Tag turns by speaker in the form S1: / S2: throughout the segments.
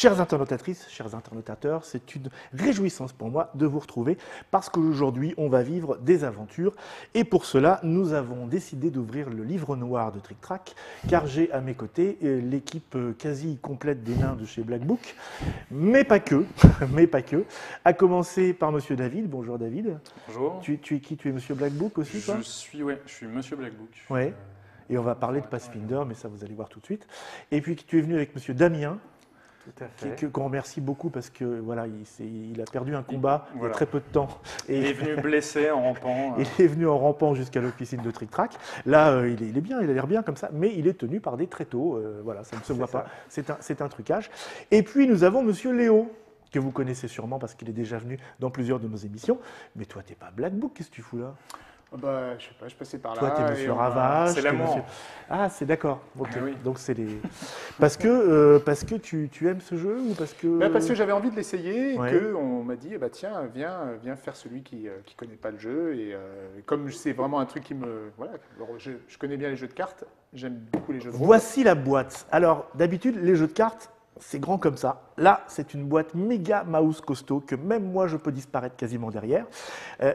S1: Chères internautatrices, chers internautateurs, c'est une réjouissance pour moi de vous retrouver parce qu'aujourd'hui, on va vivre des aventures. Et pour cela, nous avons décidé d'ouvrir le livre noir de Trick Track, car j'ai à mes côtés l'équipe quasi complète des nains de chez Black Book, mais pas que, mais pas que. À commencer par Monsieur David. Bonjour David.
S2: Bonjour.
S1: Tu es qui? Tu es Monsieur Black Book aussi, toi?
S2: Je suis Monsieur Black Book.
S1: Ouais. Et on va parler de Pathfinder, mais ça vous allez voir tout de suite. Et puis tu es venu avec Monsieur Damien.
S3: Tout à fait.
S1: Qu'on remercie beaucoup parce que voilà, il a perdu un combat il y a très peu de temps.
S2: Et il est venu blessé en rampant.
S1: Il est venu en rampant jusqu'à l'officine de Trick Track. Là, il est bien, il a l'air bien comme ça, mais il est tenu par des tréteaux. Voilà, ça ne se voit pas. C'est un trucage. Et puis nous avons Monsieur Léo, que vous connaissez sûrement parce qu'il est déjà venu dans plusieurs de nos émissions. Mais toi, t'es pas Black Book, qu'est-ce que tu fous là?
S3: Bah, je sais pas, je passais par là.
S1: Toi, t'es Monsieur Ravage.
S2: C'est l'amour.
S1: Monsieur... Ah, c'est d'accord. Ok.
S2: Ah, oui.
S1: Donc c'est les. Parce que tu aimes ce jeu ou parce que.
S3: Bah, parce que j'avais envie de l'essayer
S1: Ouais.
S3: et qu'on m'a dit, bah, tiens, viens faire celui qui connaît pas le jeu. Et comme c'est vraiment un truc qui me. Voilà, je connais bien les jeux de cartes, j'aime beaucoup les jeux de rôle.
S1: Voici la boîte. Alors, d'habitude, les jeux de cartes, c'est grand comme ça. Là, c'est une boîte méga mouse costaud que même moi, je peux disparaître quasiment derrière.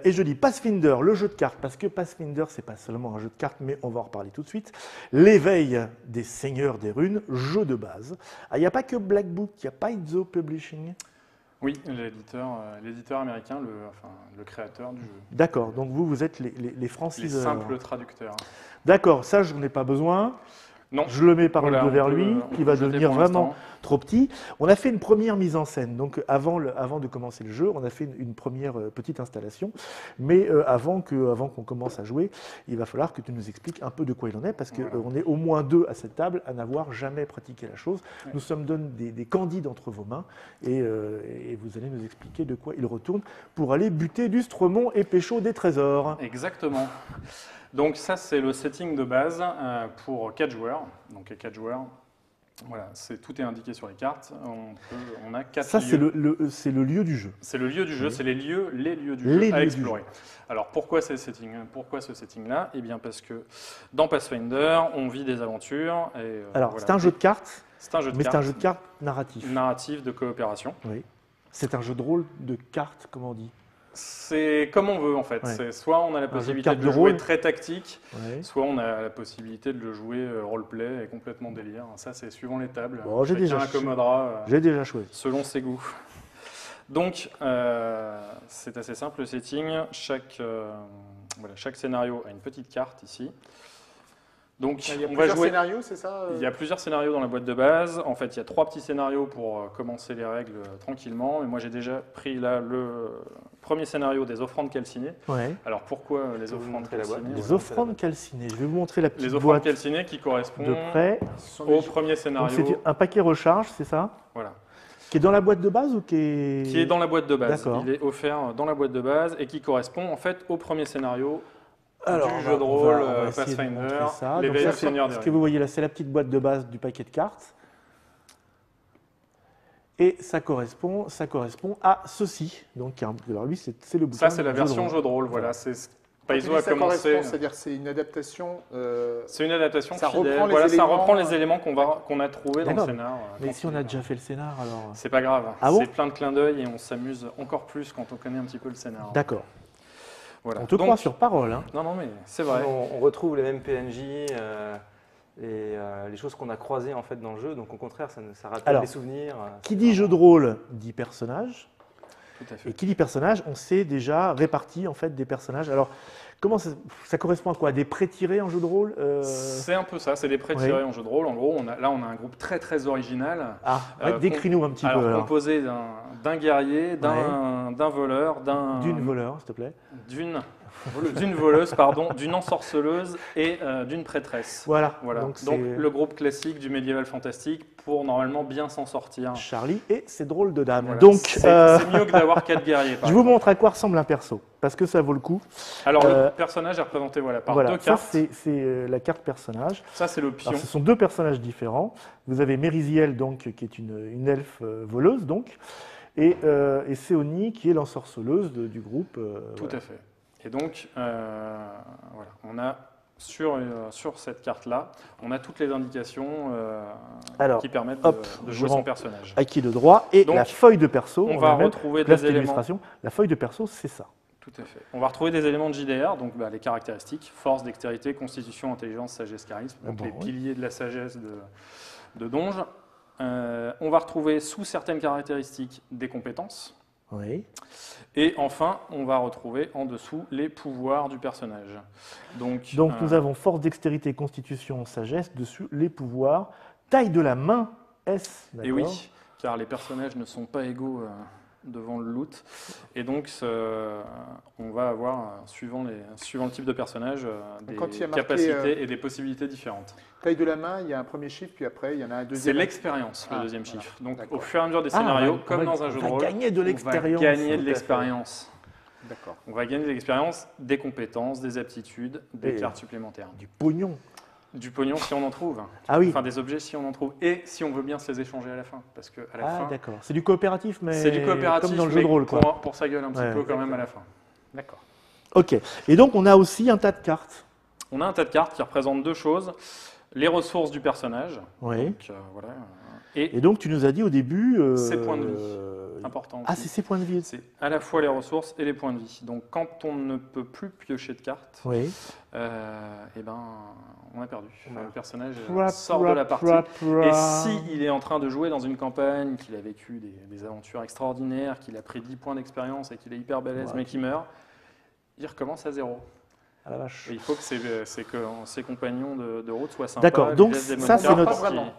S1: Et je dis Pathfinder, le jeu de cartes, parce que Pathfinder, c'est pas seulement un jeu de cartes, mais on va en reparler tout de suite. L'éveil des seigneurs des runes, jeu de base. Ah, il n'y a pas que Black Book, il n'y a pas Itzo Publishing.
S2: Oui, l'éditeur américain, le créateur du jeu.
S1: D'accord, donc vous êtes les franciseurs.
S2: Les simples traducteurs.
S1: D'accord, ça, je n'en ai pas besoin.
S2: Non.
S1: Je le mets par
S2: Voilà,
S1: le devers
S2: on peut-
S1: lui,
S2: on
S1: qui
S2: peut
S1: va
S2: jeter
S1: devenir
S2: pour
S1: vraiment
S2: l'instant.
S1: trop petit. On a fait une première mise en scène. Donc avant de commencer le jeu, on a fait une première petite installation. Mais avant qu'on commence à jouer, il va falloir que tu nous expliques un peu de quoi il en est, parce qu'on
S2: Voilà.
S1: est au moins deux à cette table à n'avoir jamais pratiqué la chose.
S2: Ouais.
S1: Nous sommes des candides entre vos mains et vous allez nous expliquer de quoi il retourne pour aller buter du Stremont et pécho des trésors.
S2: Exactement. Donc ça, c'est le setting de base pour 4 joueurs. Donc 4 joueurs, voilà, tout est indiqué sur les cartes. On a 4
S1: Ça, c'est
S2: lieux.
S1: c'est le lieu du jeu.
S2: C'est le lieu du jeu,
S1: Oui.
S2: c'est les lieux du
S1: Les
S2: jeu
S1: lieux
S2: à
S1: du
S2: explorer. Alors pourquoi ce setting-là? Eh bien parce que dans Pathfinder, on vit des aventures. Et,
S1: Alors,
S2: voilà.
S1: c'est un jeu de cartes,
S2: C'est un jeu de
S1: mais c'est
S2: cartes
S1: un jeu de cartes narratif.
S2: narratif de coopération.
S1: Oui. C'est un jeu de rôle de cartes, comment on dit.
S2: C'est comme on veut en fait.
S1: Ouais.
S2: C'est soit on a la
S1: jeu de
S2: possibilité
S1: cartes
S2: de
S1: de
S2: le jouer
S1: rôle.
S2: très tactique,
S1: Ouais.
S2: soit on a la possibilité de le jouer roleplay et complètement délire. Ça, c'est suivant les tables.
S1: Bon, j'ai
S2: Chacun
S1: déjà-
S2: accommodera
S1: J'ai déjà choisi.
S2: selon ses goûts. Donc, c'est assez simple le setting. Chaque scénario a une petite carte ici. Donc,
S3: Il y a
S2: on va
S3: plusieurs
S2: jouer.
S3: scénarios, c'est ça
S2: Il y a plusieurs scénarios dans la boîte de base. En fait, il y a 3 petits scénarios pour commencer les règles tranquillement. Et moi, j'ai déjà pris là le premier scénario des offrandes calcinées.
S1: Ouais.
S2: Alors, pourquoi les
S3: Vous
S2: offrandes
S3: montrer la boîte.
S2: calcinées?
S1: Les
S2: Voilà.
S1: offrandes calcinées. Je vais vous montrer la petite
S2: Les offrandes
S1: boîte
S2: calcinées qui correspondent
S1: de près.
S3: Ce sont
S2: au
S3: des-
S2: premier
S1: Donc,
S2: scénario.
S1: c'est un paquet recharge, c'est ça?
S2: Voilà.
S1: Qui est dans la boîte de base ou qui est...
S2: Qui est dans la boîte de base.
S1: D'accord.
S2: Il est offert dans la boîte de base et qui correspond en fait au premier scénario
S1: Alors,
S2: du
S1: on
S2: jeu
S1: va-
S2: de
S1: on
S2: rôle
S1: va- on va essayer de
S2: Pathfinder,
S1: montrer ça. Donc
S2: l'éveil
S1: ça,
S2: des seigneurs des
S1: ce que
S2: runes.
S1: vous voyez là, c'est la petite boîte de base du paquet de cartes. Et ça correspond à ceci. Donc, alors lui, c'est le bouton.
S2: Ça, c'est la
S1: de jeu de
S2: version
S1: rôle.
S2: jeu de rôle. Voilà, c'est
S3: Quand tu
S2: Paizo
S3: dis
S2: a
S3: ça
S2: commencé.
S3: correspond, c'est-à-dire c'est une adaptation.
S2: C'est une adaptation
S3: Ça
S2: fidèle.
S3: reprend les
S2: Voilà, ça
S3: éléments,
S2: reprend les éléments qu'on a trouvés dans le
S1: D'accord.
S2: scénar.
S1: Mais si on a déjà fait le scénar, alors...
S2: C'est pas grave.
S1: Ah bon
S2: C'est plein de clins d'œil et on s'amuse encore plus quand on connaît un petit peu le scénar.
S1: D'accord.
S2: Voilà.
S1: On te
S2: Donc-
S1: croit sur parole. Hein.
S2: Non, non, mais c'est vrai.
S4: On retrouve les mêmes PNJ, les choses qu'on a croisées en fait dans le jeu. Donc au contraire, ça rappelle
S1: Alors,
S4: des souvenirs.
S1: Qui dit jeu de rôle dit personnage.
S2: Tout à fait.
S1: Et qui dit personnage, on sait déjà réparti en fait des personnages. Alors, comment ça correspond à quoi? Des pré-tirés en jeu de rôle
S2: C'est un peu ça, c'est des pré-tirés en jeu de rôle. En gros, on a un groupe très très original.
S1: Ah, ouais, décris-nous un petit peu. Alors.
S2: Composé d'un guerrier, d'un voleur,
S1: D'une voleur, s'il te plaît.
S2: d'une voleuse, pardon, d'une ensorceleuse et d'une prêtresse.
S1: Voilà.
S2: Voilà.
S1: Donc,
S2: Donc
S1: c'est
S2: le groupe classique du médiéval fantastique pour normalement bien s'en sortir.
S1: Charlie et ses drôles de dames.
S2: Voilà.
S1: Donc,
S2: c'est mieux que d'avoir 4 guerriers. par
S1: je vous
S2: exemple.
S1: montre à quoi ressemble un perso, parce que ça vaut le coup.
S2: Alors le personnage est représenté par
S1: Voilà,
S2: 2
S1: ça
S2: cartes.
S1: c'est la carte personnage.
S2: Ça c'est le pion.
S1: Alors, ce sont 2 personnages différents. Vous avez Mériziel, donc, qui est une elfe voleuse, donc, et Séonie, qui est l'ensorceleuse du groupe.
S2: Tout à fait. Et donc, voilà, on a sur cette carte-là, on a toutes les indications
S1: Alors,
S2: qui permettent
S1: hop,
S2: de
S1: je
S2: jouer son
S1: rends
S2: personnage.
S1: acquis de droit et
S2: Donc,
S1: la feuille de perso.
S2: On va
S1: a même
S2: retrouver
S1: place
S2: des éléments.
S1: d'illustration. La feuille de perso, c'est ça.
S2: Tout à fait. On va retrouver des éléments de JDR, donc les caractéristiques, force, dextérité, constitution, intelligence, sagesse, charisme, donc les piliers de la sagesse de Donge. On va retrouver sous certaines caractéristiques des compétences.
S1: Oui.
S2: Et enfin, on va retrouver en dessous les pouvoirs du personnage. Donc
S1: nous avons force, dextérité, constitution, sagesse. Dessus, les pouvoirs. Taille de la main, S.
S2: Et oui, car les personnages ne sont pas égaux devant le loot. Et donc, on va avoir, suivant le type de personnage, des capacités et des possibilités différentes.
S3: Taille de la main, il y a un premier chiffre, puis après, il y en a un
S2: C'est
S3: deuxième.
S2: l'expérience, le deuxième
S3: voilà.
S2: chiffre. Donc,
S3: D'accord.
S2: au fur et à mesure des scénarios, comme dans un jeu de rôle,
S1: on va gagner de l'expérience.
S2: on va gagner de l'expérience.
S3: D'accord.
S2: On va gagner de l'expérience, des compétences, des aptitudes, des cartes supplémentaires.
S1: Du pognon.
S2: Du pognon si on en trouve.
S1: Ah oui.
S2: Enfin, des objets si on en trouve. Et si on veut bien se les échanger à la fin. Parce qu'à la fin,
S1: d'accord. C'est du coopératif, mais
S2: c'est du coopératif,
S1: comme dans le jeu
S2: mais
S1: de rôle. Quoi.
S2: Pour sa gueule un petit peu quand même à la fin.
S3: D'accord.
S1: Ok. Et donc, on a aussi un tas de cartes.
S2: On a un tas de cartes qui représentent deux choses. Les ressources du personnage.
S1: Oui.
S2: Donc, voilà.
S1: Et donc, tu nous as dit au début...
S2: ses points de vie. Important.
S1: Ah, c'est ses points de vie.
S2: C'est à la fois les ressources et les points de vie. Donc, quand on ne peut plus piocher de cartes,
S1: Oui.
S2: eh ben, on a perdu.
S4: Ouais.
S2: Le personnage sort de la partie. Et s'il est en train de jouer dans une campagne, qu'il a vécu des aventures extraordinaires, qu'il a pris 10 points d'expérience et qu'il est hyper balèze, mais qu'il meurt, il recommence à zéro.
S1: Ah la vache.
S2: Et il faut que ses compagnons de route soient sympas.
S1: D'accord,
S2: lui
S1: donc
S2: laissent des
S1: ça,
S2: bonnes
S1: c'est
S2: cartes,
S1: notre-
S2: parce
S3: Pas
S2: qu'il-
S3: vraiment.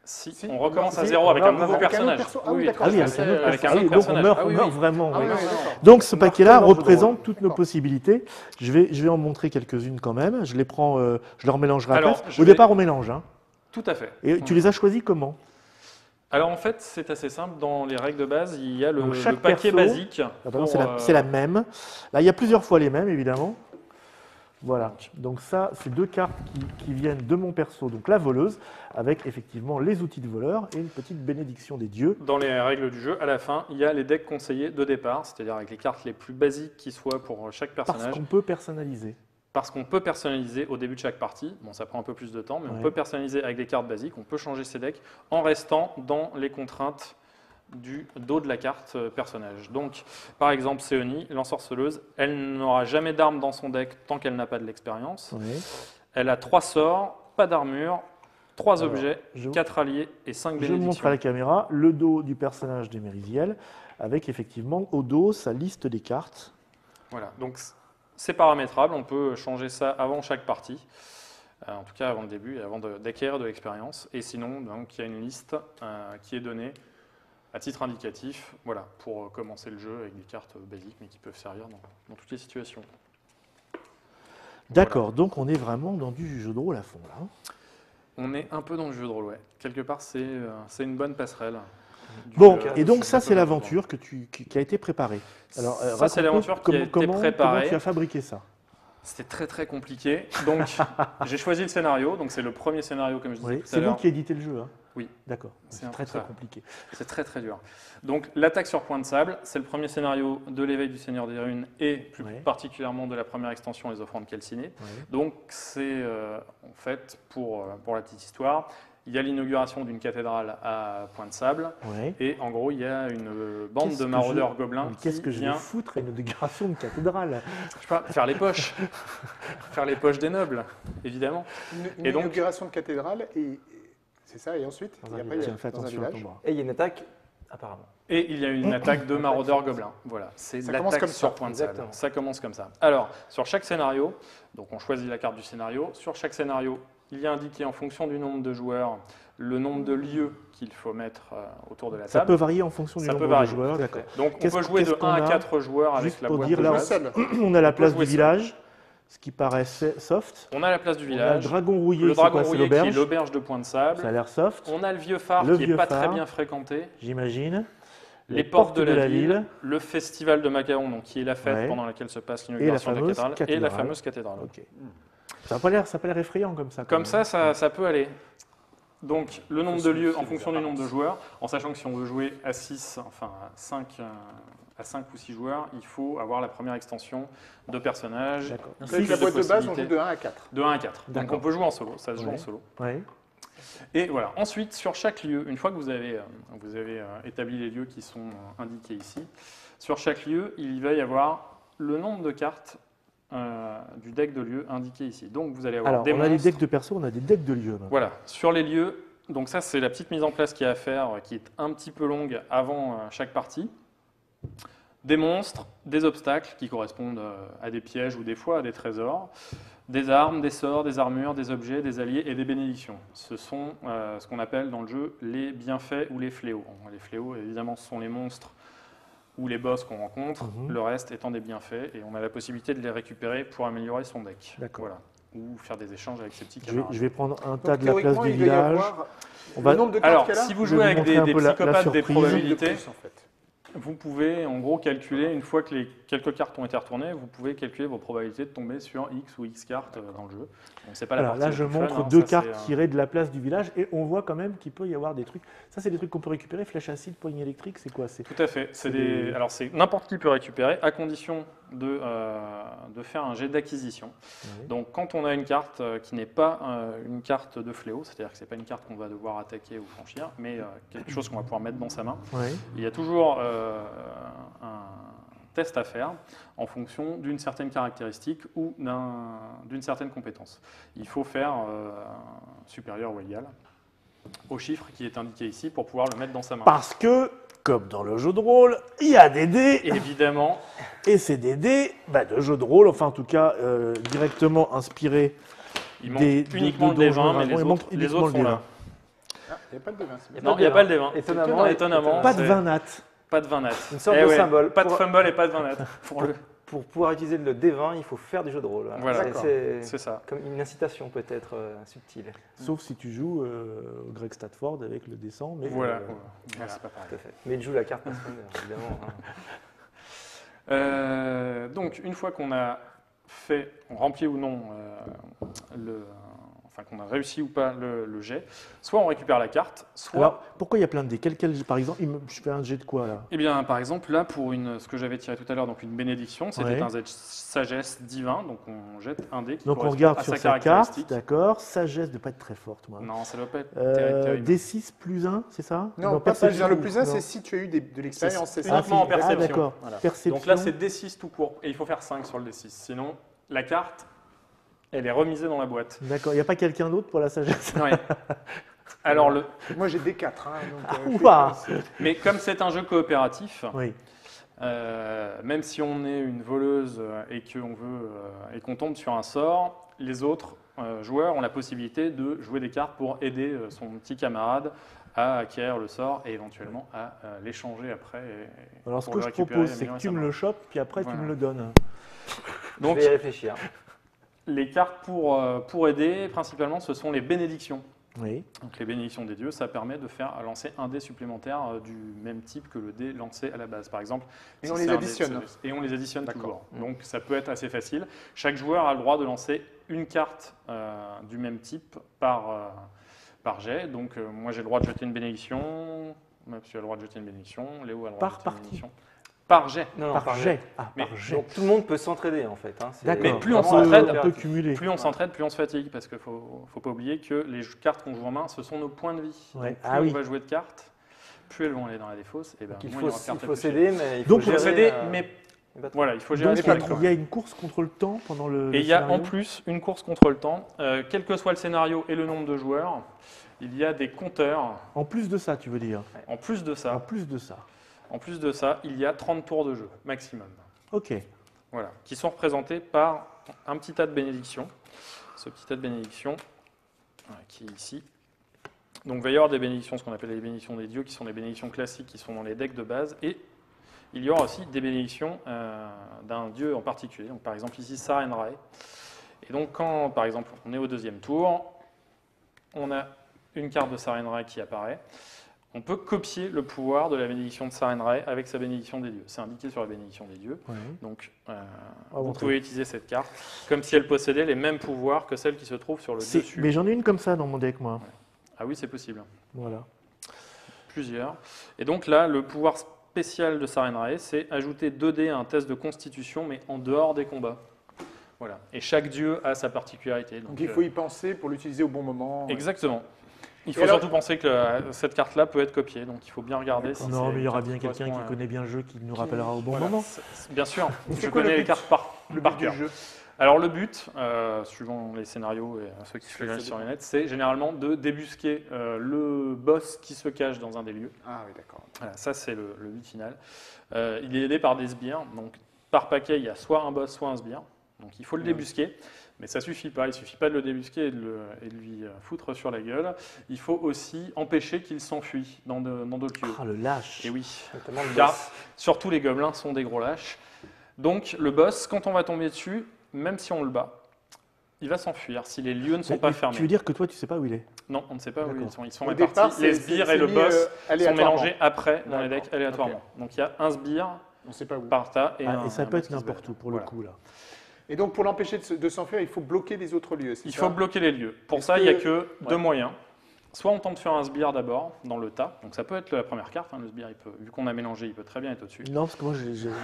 S2: Si,
S3: Si,
S2: on recommence à
S3: si,
S2: zéro avec un nouveau
S3: avec un autre
S2: personnage.
S3: perso. Ah oui, d'accord.
S1: Ah oui,
S3: Ça,
S1: avec
S3: c'est-
S1: un autre
S2: avec un
S1: personnage.
S2: autre
S1: Donc, on
S2: personnage.
S1: meurt,
S3: Ah oui,
S1: on meurt
S3: oui.
S1: vraiment.
S3: Ah
S1: oui.
S3: oui, d'accord.
S1: Donc ce
S4: On meurt
S1: paquet-là
S4: que dans le jeu de
S1: représente
S4: rôle.
S1: toutes nos
S3: D'accord.
S1: possibilités. Je vais en montrer quelques-unes quand même. Je les prends, je leur mélangerai
S2: Alors,
S1: après.
S2: je
S1: Au
S2: vais-
S1: départ, on mélange. Hein.
S2: Tout à fait.
S1: Et tu les as choisis comment?
S2: Alors en fait, c'est assez simple. Dans les règles de base, il y a
S1: Donc,
S2: le
S1: chaque
S2: paquet
S1: perso-
S2: basique.
S1: Là, par exemple,
S2: pour,
S1: c'est la même. Là, il y a plusieurs fois les mêmes, évidemment. Voilà. Donc ça, c'est deux cartes qui viennent de mon perso, donc la voleuse, avec effectivement les outils de voleur et une petite bénédiction des dieux.
S2: Dans les règles du jeu, à la fin, il y a les decks conseillés de départ, c'est-à-dire avec les cartes les plus basiques qui soient pour chaque
S1: Parce
S2: personnage.
S1: qu'on peut personnaliser.
S2: Parce qu'on peut personnaliser au début de chaque partie. Bon, ça prend un peu plus de temps, mais on
S1: Ouais.
S2: peut personnaliser avec des cartes basiques. On peut changer ses decks en restant dans les contraintes du dos de la carte personnage. Donc, par exemple, Seoni, l'ensorceleuse, elle n'aura jamais d'arme dans son deck tant qu'elle n'a pas de l'expérience.
S1: Ouais.
S2: Elle a 3 sorts, pas d'armure, 3
S1: Alors,
S2: objets,
S1: je-
S2: 4 alliés et 5
S1: Je montre
S2: bénédictions.
S1: à la caméra le dos du personnage des Mérisiel, avec effectivement au dos sa liste des cartes.
S2: Voilà, donc c'est paramétrable, on peut changer ça avant chaque partie, en tout cas avant le début et avant d'acquérir de l'expérience. Et sinon, donc, il y a une liste qui est donnée à titre indicatif, voilà, pour commencer le jeu avec des cartes basiques, mais qui peuvent servir dans toutes les situations.
S1: D'accord, donc on est vraiment dans du jeu de rôle à fond là. hein.
S2: On est un peu dans le jeu de rôle, ouais. Quelque part, c'est une bonne passerelle.
S1: Bon,
S2: Du-
S1: et donc ça
S2: un peu
S1: c'est
S2: dans le
S1: l'aventure qui a été préparée. Alors,
S2: Ça, c'est
S1: raconte-nous
S2: l'aventure qui a été
S1: comment
S2: préparée.
S1: tu as fabriqué ça?
S2: C'était très très compliqué. Donc, j'ai choisi le scénario. Donc, c'est le premier scénario, comme je disais
S1: Oui,
S2: tout à
S1: c'est vous
S2: l'heure.
S1: qui éditez le jeu. Hein?
S2: Oui.
S1: D'accord,
S2: C'est
S1: c'est
S2: un
S1: très
S2: peu
S1: très
S2: ça.
S1: compliqué.
S2: C'est très très dur. Donc, l'attaque sur point de sable, c'est le premier scénario de l'éveil du Seigneur des Runes et plus
S1: Ouais.
S2: particulièrement de la première extension, les offrandes calcinées.
S1: Ouais.
S2: Donc, c'est en fait, pour la petite histoire, il y a l'inauguration d'une cathédrale à Point de Sable.
S1: Ouais.
S2: Et en gros, il y a une bande
S1: Qu'est-ce
S2: de
S1: que
S2: maraudeurs
S1: je-
S2: gobelins
S1: Mais qu'est-ce
S2: qui
S1: que je vais
S2: vient
S1: foutre à une décoration de cathédrale?
S2: je sais pas, faire les poches. Faire les poches des nobles, évidemment.
S3: Une
S2: Et donc-
S3: inauguration de cathédrale, et c'est ça, et ensuite
S1: Dans un
S3: et après,
S1: village.
S3: il y a-
S1: Tiens, fais
S3: dans un
S1: attention à ton
S3: village.
S1: bras.
S4: Et il y a une attaque, apparemment.
S2: Et il y a une attaque de maraudeurs gobelins. Voilà, c'est
S3: Ça commence
S2: l'attaque
S3: comme
S2: sur
S3: ça.
S2: point de sable.
S4: Exactement.
S2: Ça commence comme ça. Alors, sur chaque scénario, donc on choisit la carte du scénario. Sur chaque scénario, il y a indiqué en fonction du nombre de joueurs le nombre de lieux qu'il faut mettre autour de la
S1: Ça
S2: table.
S1: peut varier en fonction du
S2: Ça peut
S1: nombre de
S2: varier,
S1: joueurs,
S2: tout à
S1: d'accord.
S2: fait. Donc on
S1: Qu'est-ce-
S2: peut jouer de
S1: qu'est-ce qu'on
S2: 1 à
S1: a
S2: 4 joueurs avec
S1: Juste
S2: la
S1: pour
S2: boîte
S1: dire,
S2: de
S1: là,
S3: Le
S2: base.
S3: seul.
S1: On a la place
S2: jouer
S1: du
S2: seul.
S1: village, ce qui paraît soft.
S2: On a la place du
S1: On a le
S2: village,
S1: dragon rouillé,
S2: le
S1: c'est
S2: dragon
S1: quoi? C'est
S2: rouillé qui est
S1: l'auberge.
S2: l'auberge de Point de Sable.
S1: Ça a l'air soft,
S2: On a le vieux phare
S1: Le
S2: qui n'est
S1: vieux
S2: pas très
S1: phare.
S2: bien fréquenté.
S1: j'imagine.
S2: Les portes de la ville, le festival de Macaron, donc qui est la fête
S1: Ouais.
S2: pendant laquelle se passe l'inauguration de la
S1: fameuse
S2: cathédrale, et la
S1: cathédrale.
S2: fameuse cathédrale.
S1: Ok. Ça n'a pas l'air effrayant comme ça. quand
S2: Comme
S1: même.
S2: ça peut aller. Donc le nombre de lieux en fonction du nombre de joueurs, en sachant que si on veut jouer à 6, enfin à 5 à 5 ou 6 joueurs, il faut avoir la première extension de personnages.
S1: D'accord.
S3: Avec la boîte de base, on joue de 1 à 4.
S2: De 1 à 4. Donc
S1: D'accord.
S2: on peut jouer en solo, ça se joue
S1: Ouais.
S2: en solo.
S1: Ouais.
S2: Et voilà. Ensuite, sur chaque lieu, une fois que vous avez établi les lieux qui sont indiqués ici, sur chaque lieu, il va y avoir le nombre de cartes du deck de lieu indiqué ici. Donc vous allez avoir
S1: Alors,
S2: des
S1: on a les
S2: monstres.
S1: decks de perso, on a des decks de lieux.
S2: Voilà, sur les lieux, donc ça c'est la petite mise en place qu'il y a à faire, qui est un petit peu longue avant chaque partie. Des monstres, des obstacles qui correspondent à des pièges ou des fois à des trésors, des armes, des sorts, des armures, des objets, des alliés et des bénédictions. Ce sont ce qu'on appelle dans le jeu les bienfaits ou les fléaux. Les fléaux, évidemment, ce sont les monstres ou les boss qu'on rencontre, le reste étant des bienfaits, et on a la possibilité de les récupérer pour améliorer son deck.
S1: D'accord.
S2: Voilà. Ou faire des échanges avec ses petits
S1: Je
S2: camarades.
S1: vais prendre un tas
S3: Donc,
S1: de la place
S3: théoriquement,
S1: du
S3: il doit y
S1: village.
S3: avoir
S1: On va-
S3: le nombre de cartes
S2: Alors,
S3: qu'il y a là.
S2: si vous
S1: Je vais
S2: jouez
S1: vous
S2: avec
S1: montrer
S2: des
S1: un peu la
S2: psychopathes, des
S1: surprise.
S2: probabilités,
S3: De plus, en fait.
S2: vous pouvez en gros calculer, une fois que les quelques cartes ont été retournées, vous pouvez calculer vos probabilités de tomber sur X ou X cartes dans le jeu. Donc c'est pas la
S1: Alors
S2: partie
S1: là,
S2: la
S1: je
S2: plus fun,
S1: montre
S2: hein,
S1: deux
S2: ça,
S1: cartes
S2: c'est,
S1: tirées de la place du village et on voit quand même qu'il peut y avoir des trucs. Ça, c'est des trucs qu'on peut récupérer. Flèche acide, poignée électrique, c'est quoi? C'est
S2: Tout à fait.
S1: c'est
S2: C'est alors c'est n'importe qui peut récupérer à condition de faire un jet d'acquisition.
S1: Ouais.
S2: Donc quand on a une carte qui n'est pas une carte de fléau, c'est-à-dire que c'est pas une carte qu'on va devoir attaquer ou franchir, mais quelque chose qu'on va pouvoir mettre dans sa main,
S1: Ouais.
S2: il y a toujours un test à faire en fonction d'une certaine caractéristique ou d'une certaine compétence. Il faut faire supérieur ou égal au chiffre qui est indiqué ici pour pouvoir le mettre dans sa main.
S1: Parce que, comme dans le jeu de rôle, il y a des dés.
S2: Et évidemment,
S1: Et c'est des dés de jeu de rôle, enfin en tout cas directement inspirés.
S2: il manque
S1: Des-
S2: uniquement
S1: de
S2: le
S1: Donjons
S2: D20, mais
S1: et Dragons, il manque
S2: les
S1: uniquement
S2: autres
S1: le
S2: sont
S1: D20.
S2: là.
S3: Ah, il n'y a pas de devin. c'est bien.
S2: Non, il n'y a pas le D20.
S4: Étonnamment,
S2: Étonnamment,
S1: Pas de
S2: c'est-
S1: 20 nat.
S2: Pas de 20 nat.
S4: Une sorte
S2: Eh
S4: de
S2: ouais,
S4: symbole.
S2: Pas de
S4: Pour-
S2: fumble et pas de 20 nat.
S4: Pour pouvoir utiliser le D20, il faut faire du jeu de rôle.
S2: Voilà.
S4: C'est
S2: C'est ça.
S4: comme une incitation peut-être subtile.
S1: Sauf si tu joues Greg Statford avec le D100. Mais,
S2: Voilà.
S1: euh,
S2: Voilà, c'est pas pareil.
S4: Tout à fait. Mais il joue la carte Pathfinder, évidemment.
S2: Donc, une fois qu'on a rempli ou non qu'on a réussi ou pas le jet, soit on récupère la carte, soit,
S1: Alors, pourquoi il y a plein de dés? Par exemple, je fais un jet de quoi là?
S2: eh bien, par exemple, là, pour ce que j'avais tiré tout à l'heure, donc une bénédiction, c'était
S1: Ouais.
S2: un jet sagesse divin, donc on jette un dé qui
S1: Donc on
S2: correspond
S1: regarde
S2: à
S1: sur
S2: sa
S1: sa carte,
S2: caractéristique.
S1: d'accord. Sagesse de pas être très forte, moi.
S2: Non, ça doit pas être terrible.
S1: D6 plus 1, c'est ça?
S3: Non, pas ça. Le plus 1, c'est si tu as eu de l'expérience. C'est ça.
S2: uniquement en perception.
S1: Ah, d'accord.
S2: Voilà.
S1: Perception.
S2: Donc là, c'est D6 tout court, et il faut faire 5 sur le D6. Sinon, la carte, elle est remisée dans la boîte.
S1: D'accord. Il n'y a pas quelqu'un d'autre pour la sagesse?
S2: Ouais. Alors,
S3: Moi, j'ai des 4.
S1: Ouah.
S2: mais comme c'est un jeu coopératif,
S1: Oui.
S2: même si on est une voleuse et qu'on tombe sur un sort, les autres joueurs ont la possibilité de jouer des cartes pour aider son petit camarade à acquérir le sort et éventuellement à l'échanger après.
S1: Alors ce
S2: pour
S1: que
S2: le
S1: je
S2: récupérer
S1: propose,
S2: et
S1: c'est que
S2: améliorer
S1: tu
S2: sa
S1: me
S2: main.
S1: le chopes, puis après
S2: Voilà.
S1: tu me le donnes.
S2: Donc,
S4: Je vais y réfléchir.
S2: les cartes pour aider, principalement, ce sont les bénédictions.
S1: Oui.
S2: Donc les bénédictions des dieux, ça permet de faire lancer un dé supplémentaire du même type que le dé lancé à la base. Par exemple,
S3: Et
S2: si
S3: on
S2: c'est
S3: les
S2: un dé-
S3: additionne.
S2: Et on les additionne
S3: D'accord.
S2: toujours. Donc ça peut être assez facile. Chaque joueur a le droit de lancer une carte du même type par jet. Donc moi j'ai le droit de jeter une bénédiction, Monsieur a le droit de jeter une bénédiction, Léo a le droit
S1: Par
S2: de jeter
S1: partie.
S2: une bénédiction. Par jet.
S4: Non,
S1: Par jet. Ah,
S2: Mais-
S1: par jet.
S4: Donc tout le monde peut s'entraider en fait. Hein. C'est
S1: D'accord.
S2: Mais plus on
S4: vraiment
S2: s'entraide,
S1: on peut
S4: coopératif.
S1: cumuler.
S2: Plus on s'entraide, plus on se fatigue, parce qu'il ne faut pas oublier que les cartes qu'on joue en main, ce sont nos points de vie.
S1: Ouais.
S2: Donc, plus
S1: Ah oui.
S2: on va jouer de cartes, plus elles vont aller dans la défausse, et ben,
S4: Donc il
S2: moins
S4: faut,
S2: y aura de cartes
S4: il
S2: à
S4: faut
S2: toucher.
S4: céder, mais il faut
S1: Donc,
S2: Il faut
S4: gérer,
S2: céder, mais
S4: les patrons.
S2: voilà, il faut gérer
S1: Donc
S2: les
S3: pas
S2: trucs,
S3: trop.
S1: il y a une course contre le temps pendant le
S2: Et il y a
S1: scénario.
S2: en plus une course contre le temps. Quel que soit le scénario et le nombre de joueurs, il y a des compteurs.
S1: En plus de ça, tu veux dire?
S2: En plus de
S1: En
S2: ça,
S1: plus de ça.
S2: il y a 30 tours de jeu maximum.
S1: Ok.
S2: Voilà, qui sont représentés par un petit tas de bénédictions. Ce petit tas de bénédictions, qui est ici. Donc il va y avoir des bénédictions, ce qu'on appelle les bénédictions des dieux, qui sont des bénédictions classiques, qui sont dans les decks de base. Et il y aura aussi des bénédictions d'un dieu en particulier. Donc par exemple ici, Sarenrae. Et donc quand, par exemple, on est au deuxième tour, on a une carte de Sarenrae qui apparaît. On peut copier le pouvoir de la bénédiction de Sarenrae avec sa bénédiction des dieux. C'est indiqué sur la bénédiction des dieux.
S1: Ouais.
S2: Donc,
S1: bon,
S2: vous
S1: très
S2: pouvez utiliser cette carte comme si elle possédait les mêmes pouvoirs que celle qui se trouve sur le dessus.
S1: Mais j'en ai une comme ça dans mon deck, moi.
S2: Ah oui, c'est possible.
S1: Voilà.
S2: Plusieurs. Et donc là, le pouvoir spécial de Sarenrae, c'est ajouter 2 dés à un test de constitution, mais en dehors des combats. Voilà. Et chaque dieu a sa particularité.
S3: Donc il faut y penser pour l'utiliser au bon moment.
S2: Exactement. Il faut
S3: Et alors-
S2: surtout penser que cette carte-là peut être copiée, donc il faut bien regarder si
S1: Non,
S2: c'est
S1: mais il y aura
S2: une carte
S1: bien quelqu'un qui
S2: correspond à-
S1: connaît bien le jeu qui nous rappellera au bon
S2: Voilà,
S1: moment.
S2: bien sûr,
S3: C'est
S2: je
S3: quoi le
S2: connais les
S3: but
S2: cartes par
S3: Le
S2: par
S3: but du
S2: cœur.
S3: jeu.
S2: Alors le but, suivant les scénarios et ceux qui se sur les nets, c'est généralement de débusquer le boss qui se cache dans un des lieux.
S3: Ah oui, d'accord.
S2: Voilà, ça c'est le but final. Il est aidé par des sbires, donc par paquet il y a soit un boss, soit un sbire. Donc il faut le débusquer, mais ça suffit pas. Il suffit pas de le débusquer et de lui foutre sur la gueule. Il faut aussi empêcher qu'il s'enfuit dans d'autres lieux.
S1: Ah, le lâche.
S2: Et oui,
S4: Notamment le
S2: car
S4: boss.
S2: surtout les gobelins sont des gros lâches. Donc le boss, quand on va tomber dessus, même si on le bat, il va s'enfuir si les lieux ne sont
S1: Mais
S2: pas fermés.
S1: Tu veux dire que toi, tu sais pas où il est?
S2: Non, on ne sait pas où
S1: D'accord.
S2: ils sont. Ils sont
S3: Au
S2: répartis.
S3: départ,
S2: les
S3: c'est-
S2: sbires
S3: c'est
S2: et le
S3: mis,
S2: boss sont
S3: aléatoirement.
S2: mélangés après dans les
S3: D'accord.
S2: decks aléatoirement. Donc il y a un sbire
S3: On ne sait pas où.
S2: par tas et,
S1: Ah, et ça
S2: un
S1: peut
S2: boss
S1: être
S2: qui se
S1: n'importe
S2: balade.
S1: où pour
S2: Voilà.
S1: le coup là.
S3: Et donc pour l'empêcher de s'enfuir, il faut bloquer les autres lieux. c'est
S2: Il
S3: ça
S2: faut bloquer les lieux. Pour
S3: Est-ce
S2: ça, il n'y a
S3: que-
S2: que deux
S3: Ouais.
S2: moyens. Soit on tente de faire un sbire d'abord dans le tas, donc ça peut être la première carte. Le sbire, vu qu'on a mélangé, il peut très bien être au-dessus.
S1: Non, parce que moi,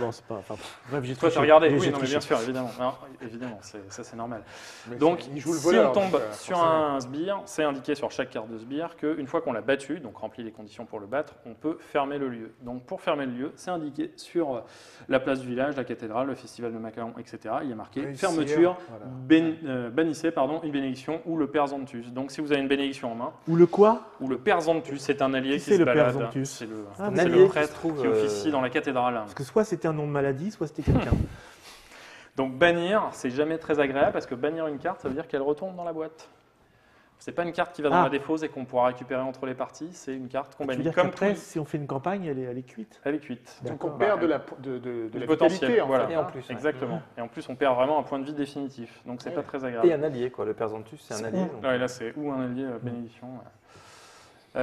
S1: bon, c'est pas. Enfin, bref, j'ai
S2: Toi, tu as
S1: triché.
S2: regardé,
S1: J'ai
S2: oui, non, mais
S1: triché.
S2: bien sûr, évidemment. Non, évidemment, ça c'est normal.
S3: Mais
S2: Donc,
S3: il joue le
S2: si
S3: voleur,
S2: on tombe
S3: donc,
S2: sur
S3: forcément.
S2: un sbire, c'est indiqué sur chaque carte de sbire qu'une fois qu'on l'a battu, donc rempli les conditions pour le battre, on peut fermer le lieu. Donc, pour fermer le lieu, c'est indiqué sur la place du village, la cathédrale, le festival de Macaon, etc. Il y a marqué
S3: Réussir,
S2: fermeture,
S3: voilà.
S2: bannissez une bénédiction ou le père Zantus. Donc, si vous avez une bénédiction en main,
S1: Ou le quoi?
S2: ou le père Zantus, c'est un allié
S1: Qui
S2: qui
S1: c'est
S2: se
S1: le père
S2: balade.
S1: Zantus
S2: C'est le,
S1: Ah,
S2: c'est
S1: un
S2: le
S1: allié qui
S2: prêtre
S4: se trouve,
S2: qui officie dans la cathédrale.
S1: Parce que soit c'était un nom de maladie, soit c'était quelqu'un.
S2: Donc bannir, c'est jamais très agréable parce que bannir une carte, ça veut dire qu'elle retourne dans la boîte. C'est pas une carte qui va dans
S1: Ah.
S2: la défausse et qu'on pourra récupérer entre les parties, c'est une carte qu'on
S1: Tu veux
S2: bannit.
S1: dire
S2: Comme
S1: qu'après,
S2: tout,
S1: si on fait une campagne, elle est cuite?
S2: elle est cuite.
S3: Donc
S1: D'accord.
S3: on perd
S2: Bah,
S3: de la
S2: potentiel,
S3: vitalité, en
S2: voilà.
S3: fait.
S4: Et en plus, ouais.
S2: Exactement. Et en plus, on perd vraiment un point de vie définitif. Donc c'est
S3: Ouais.
S2: pas très
S4: Et
S2: agréable.
S4: un allié, quoi. Le père Zantus, c'est un allié. donc-
S2: Ouais, là, c'est ou un allié bénédiction. Ouais.
S3: Et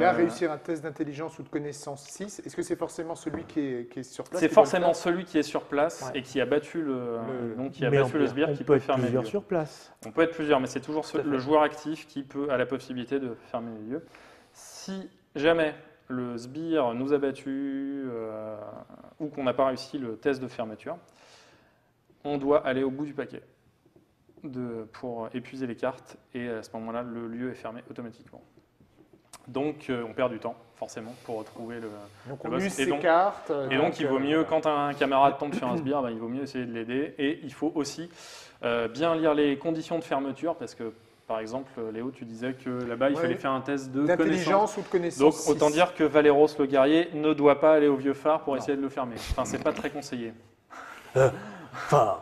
S3: là, réussir un test d'intelligence ou de connaissance 6, est-ce que c'est forcément celui qui est sur place
S2: C'est
S3: qui doit le
S2: forcément
S3: faire
S2: celui qui est sur place
S4: Ouais.
S2: et qui a battu donc qui a
S1: Mais
S2: battu le sbire
S1: on
S2: qui
S1: peut
S2: peut
S1: être
S2: fermer le
S1: plusieurs
S2: lieu.
S1: sur place.
S2: On peut être plusieurs, mais c'est toujours
S4: Tout à fait.
S2: le joueur actif qui a la possibilité de fermer les lieux. Si jamais le sbire nous a battus ou qu'on n'a pas réussi le test de fermeture, on doit aller au bout du paquet pour épuiser les cartes et à ce moment-là, le lieu est fermé automatiquement. Donc on perd du temps, forcément, pour retrouver le...
S3: Donc
S2: le
S3: on
S2: boss.
S3: use
S2: Et
S3: ses
S2: donc-
S3: cartes.
S2: Et donc, il vaut mieux,
S3: voilà.
S2: quand un camarade tombe sur un sbire, il vaut mieux essayer de l'aider. Et il faut aussi bien lire les conditions de fermeture, parce que, par exemple, Léo, tu disais que là-bas, il
S3: Ouais.
S2: fallait faire un test de connaissance.
S3: D'intelligence ou de connaissance
S2: Donc,
S3: 6.
S2: autant dire que Valéros, le guerrier, ne doit pas aller au vieux phare pour
S3: Non.
S2: essayer de le fermer. Enfin, c'est pas très conseillé.
S1: Enfin.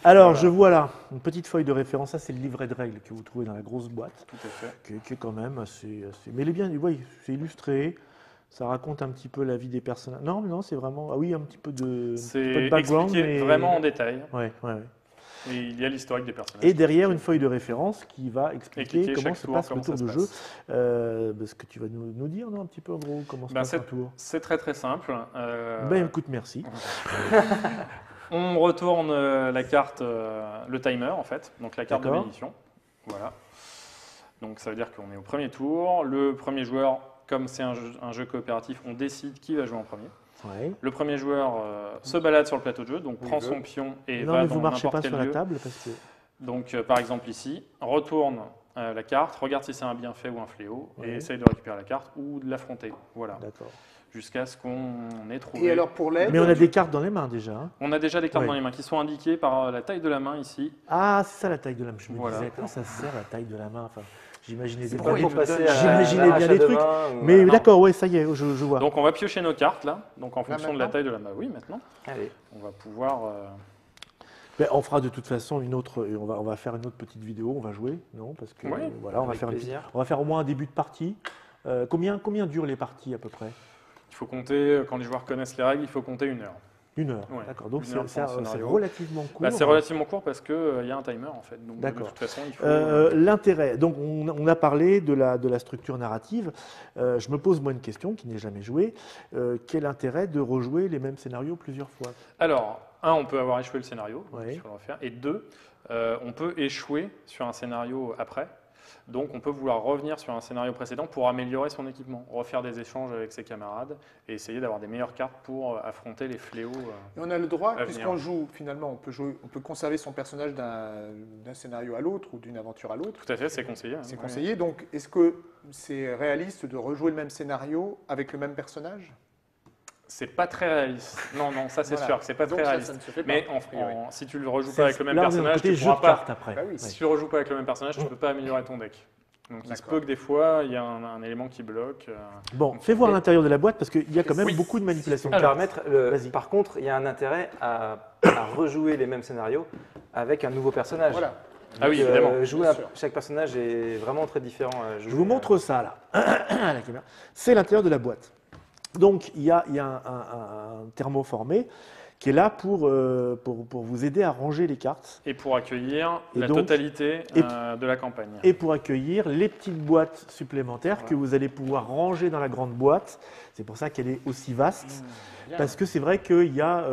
S1: Alors, je vois là une petite feuille de référence. Ça, c'est le livret de règles que vous trouvez dans la grosse boîte,
S2: Tout à fait.
S1: qui est quand même mais il est bien, oui, c'est illustré. Ça raconte un petit peu la vie des personnages. Non, mais non, c'est vraiment. Ah oui, un petit peu de
S2: C'est
S1: background.
S2: expliqué
S1: mais-
S2: vraiment en détail.
S1: Ouais, ouais, ouais.
S2: Et il y a l'historique des personnages.
S1: Et derrière, une feuille de référence qui va expliquer
S2: Expliquer
S1: comment
S2: chaque
S1: se
S2: tour,
S1: passe le
S2: comment
S1: tour
S2: ça
S1: de
S2: se
S1: jeu.
S2: passe.
S1: Parce que tu vas nous dire, non, un petit peu en gros, comment se
S2: Ben,
S1: passe un tour.
S2: C'est très très simple.
S1: Ben écoute, merci.
S2: On retourne la carte, le timer en fait, donc la carte de
S1: D'accord.
S2: bénédiction. Voilà. Donc ça veut dire qu'on est au premier tour. Le premier joueur, comme c'est un jeu coopératif, on décide qui va jouer en premier.
S1: Ouais.
S2: Le premier joueur se balade sur le plateau de jeu, donc
S3: Oui,
S2: prend
S3: je.
S2: son pion et
S1: Non,
S2: va
S1: mais
S2: dans
S1: vous marchez
S2: n'importe
S1: pas
S2: quel
S1: sur la
S2: lieu.
S1: table parce que.
S2: Donc par exemple ici, retourne la carte, regarde si c'est un bienfait ou un fléau
S1: Ouais.
S2: et essaye de récupérer la carte ou de l'affronter. Voilà.
S1: D'accord.
S2: Jusqu'à ce qu'on ait trouvé.
S3: Et alors pour l'aide,
S1: Mais on a des cartes dans les mains déjà. hein.
S2: On a déjà les cartes
S1: Ouais.
S2: dans les mains qui sont indiquées par la taille de la main ici.
S1: Ah, c'est ça la taille de la main. Je me
S2: Voilà.
S1: disais, à quoi ça sert la taille de la main enfin, j'imaginais des
S3: C'est
S4: Pour
S3: il
S1: trucs.
S3: nous
S4: passer
S3: donne-
S4: à
S1: J'imaginais bien
S4: l'arrache
S1: des
S4: à deux
S1: trucs,
S4: mains ou-
S1: Mais
S2: non.
S1: d'accord, ouais, ça y est, je vois.
S2: Donc on va piocher nos cartes là, donc en fonction de la
S3: maintenant
S2: taille de la main. Oui, maintenant,
S4: Allez.
S2: on va pouvoir.
S1: Ben, on fera de toute façon une autre, et on va faire une autre petite vidéo, on va jouer, non? Parce que
S2: Oui,
S1: voilà, on va
S4: avec
S1: faire
S4: plaisir.
S1: on va faire au moins un début de partie. Combien durent les parties à peu près?
S2: Il faut compter, quand les joueurs connaissent les règles, il faut compter 1 heure.
S1: 1 heure.
S2: Ouais,
S1: D'accord. Donc
S2: 1 heure
S1: c'est
S2: pour un scénario.
S1: relativement court.
S2: Bah, c'est relativement court parce qu'il y a un timer en fait. Donc de
S1: D'accord.
S2: toute façon, il faut.
S1: L'intérêt, donc on a parlé de la structure narrative. Je me pose moi une question qui n'est jamais jouée. Quel intérêt de rejouer les mêmes scénarios plusieurs fois?
S2: Alors, on peut avoir échoué le scénario, donc
S1: Ouais.
S2: il faut le refaire. Et 2, on peut échouer sur un scénario après. Donc on peut vouloir revenir sur un scénario précédent pour améliorer son équipement, refaire des échanges avec ses camarades et essayer d'avoir des meilleures cartes pour affronter les fléaux.
S3: Et on a le droit,
S2: à
S3: puisqu'on
S2: venir.
S3: joue, finalement, on peut conserver son personnage d'un scénario à l'autre ou d'une aventure à l'autre.
S2: Tout à fait, c'est conseillé.
S3: C'est
S2: Oui.
S3: conseillé. Donc, est-ce que c'est réaliste de rejouer le même scénario avec le même personnage?
S2: C'est pas très réaliste. Non, ça c'est
S3: Voilà.
S2: sûr que c'est pas
S3: Donc,
S2: très
S3: ça
S2: réaliste.
S3: ne se fait pas,
S2: Mais
S3: a priori.
S2: si tu le rejoues pas avec le même
S1: Là, on est dans le
S2: personnage,
S1: côté
S2: tu
S1: jeu
S2: pourras
S1: de
S2: pas.
S1: cartes après.
S3: Bah oui.
S2: Si tu le rejoues pas avec le même personnage, tu peux pas améliorer ton deck. Donc il se
S3: D'accord.
S2: peut que des fois, il y a un élément qui bloque.
S1: Bon, fais voir à l'intérieur de la boîte parce qu'il y a quand même
S2: Oui.
S1: beaucoup de manipulations de
S4: me
S1: cartes.
S4: permettre,
S1: Vas-y.
S4: par contre, il y a un intérêt à rejouer les mêmes scénarios avec un nouveau personnage.
S3: Voilà.
S2: Ah oui,
S4: Donc,
S2: évidemment.
S4: jouer
S3: Bien
S4: à
S3: sûr.
S4: chaque personnage est vraiment très différent. à jouer.
S1: Je vous montre ça là, à la caméra. C'est l'intérieur de la boîte. Donc il y a un thermoformé qui est là pour vous aider à ranger les cartes
S2: Et pour accueillir
S1: Et
S2: la
S1: donc-
S2: totalité
S1: et-
S2: de la campagne.
S1: et pour accueillir les petites boîtes supplémentaires
S3: Voilà.
S1: que vous allez pouvoir ranger dans la grande boîte. C'est pour ça qu'elle est aussi vaste.
S3: Bien.
S1: Parce que c'est vrai qu'il y a